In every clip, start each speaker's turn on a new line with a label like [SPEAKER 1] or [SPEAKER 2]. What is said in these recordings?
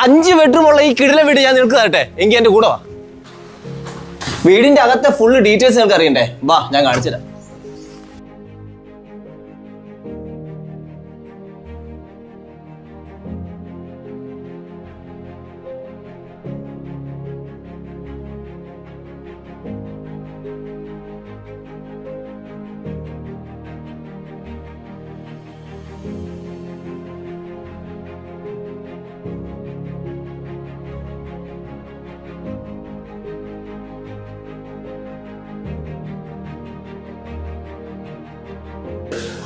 [SPEAKER 1] 5 ബെഡ്റൂമുള്ള ഈ കിടില വീട് ഞാൻ നിനക്ക് തരട്ടെ, എങ്കിൽ എന്റെ കൂടെ വാ. വീടിന്റെ അകത്തെ ഫുള്ള് ഡീറ്റെയിൽസ് നിങ്ങൾക്ക് അറിയണ്ടേ? വാ, ഞാൻ കാണിച്ചു തരാം.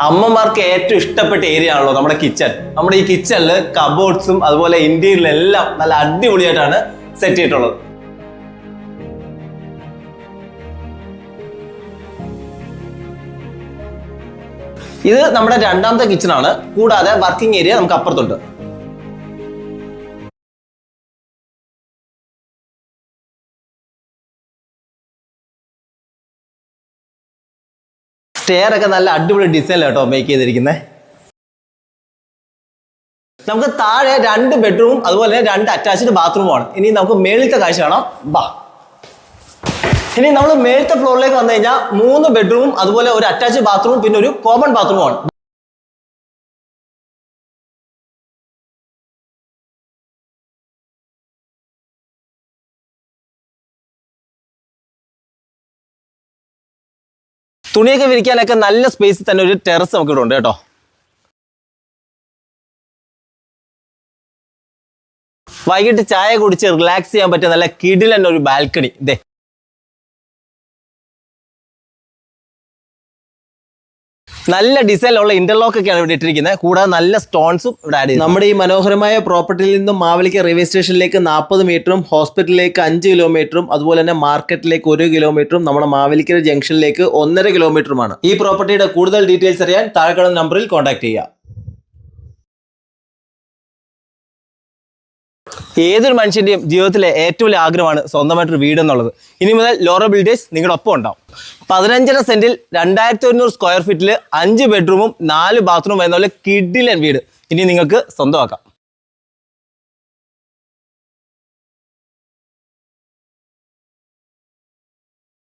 [SPEAKER 1] അമ്മമാർക്ക് ഏറ്റവും ഇഷ്ടപ്പെട്ട ഏരിയ ആണല്ലോ നമ്മുടെ കിച്ചൺ. നമ്മുടെ ഈ കിച്ചണില് കബോർഡ്സും അതുപോലെ ഇന്റീരിയറിലെല്ലാം നല്ല അടിപൊളിയായിട്ടാണ് സെറ്റ് ചെയ്തിട്ടുള്ളത്. ഇത് നമ്മുടെ രണ്ടാമത്തെ കിച്ചൺ ആണ്. കൂടാതെ വർക്കിംഗ് ഏരിയ നമുക്ക് അപ്പുറത്തുണ്ട്. സ്റ്റെയർ ഒക്കെ നല്ല അടിപൊളി ഡിസൈൻ കേട്ടോ മേക്ക് ചെയ്തിരിക്കുന്നത്. നമുക്ക് താഴെ 2 ബെഡ്റൂമും അതുപോലെ 2 അറ്റാച്ച്ഡ് ബാത്റൂമുമാണ്. ഇനി നമുക്ക് മേളിലത്തെ കാഴ്ച കാണാം. ബാ, ഇനി നമ്മൾ മേളിലത്തെ ഫ്ലോറിലേക്ക് വന്നു കഴിഞ്ഞാൽ 3 ബെഡ്റൂമും അതുപോലെ ഒരു അറ്റാച്ച്ഡ് ബാത്റൂമും പിന്നെ ഒരു കോമൺ ബാത്റൂമുമാണ്. തുണിയൊക്കെ വിരിക്കാനൊക്കെ നല്ല സ്പേസിൽ തന്നെ ഒരു ടെറസ് നമുക്ക് ഇവിടെ ഉണ്ട് കേട്ടോ. വൈകിട്ട് ചായ കുടിച്ച് റിലാക്സ് ചെയ്യാൻ പറ്റിയ നല്ല കിടിലൻ ഒരു ബാൽക്കണി. ഇതേ നല്ല ഡിസൈനിലുള്ള ഇന്റർലോക്ക് ഒക്കെയാണ് ഇവിടെ ഇട്ടിരിക്കുന്നത്. കൂടാതെ നല്ല സ്റ്റോൺസും ഇവിടെ ആഡ് ചെയ്തു. നമ്മുടെ ഈ മനോഹരമായ പ്രോപ്പർട്ടിയിൽ നിന്നും മാവേലിക്ക റെയിൽവേ സ്റ്റേഷനിലേക്ക് 40 മീറ്ററും ഹോസ്പിറ്റലിലേക്ക് 5 കിലോമീറ്ററും അതുപോലെ തന്നെ മാർക്കറ്റിലേക്ക് 1 കിലോമീറ്ററും നമ്മുടെ മാവേലിക്കര ജംഗ്ഷനിലേക്ക് 1.5 കിലോമീറ്ററുമാണ്. ഈ പ്രോപ്പർട്ടിയുടെ കൂടുതൽ ഡീറ്റെയിൽസ് അറിയാൻ താഴെ കാണുന്ന നമ്പറിൽ കോൺടാക്ട് ചെയ്യുക. ഏതൊരു മനുഷ്യന്റെയും ജീവിതത്തിലെ ഏറ്റവും വലിയ ആഗ്രഹമാണ് സ്വന്തമായിട്ടൊരു വീട് എന്നുള്ളത്. ഇനി മുതൽ ലോറ ബിൽഡേഴ്സ് നിങ്ങളുടെ ഒപ്പം ഉണ്ടാവും. 15.5 സെന്റിൽ 2100 സ്ക്വയർ ഫീറ്റിൽ 5 ബെഡ്റൂമും 4 ബാത്റൂമും വരുന്ന പോലെ കിടിലൻ വീട് ഇനി നിങ്ങൾക്ക് സ്വന്തമാക്കാം.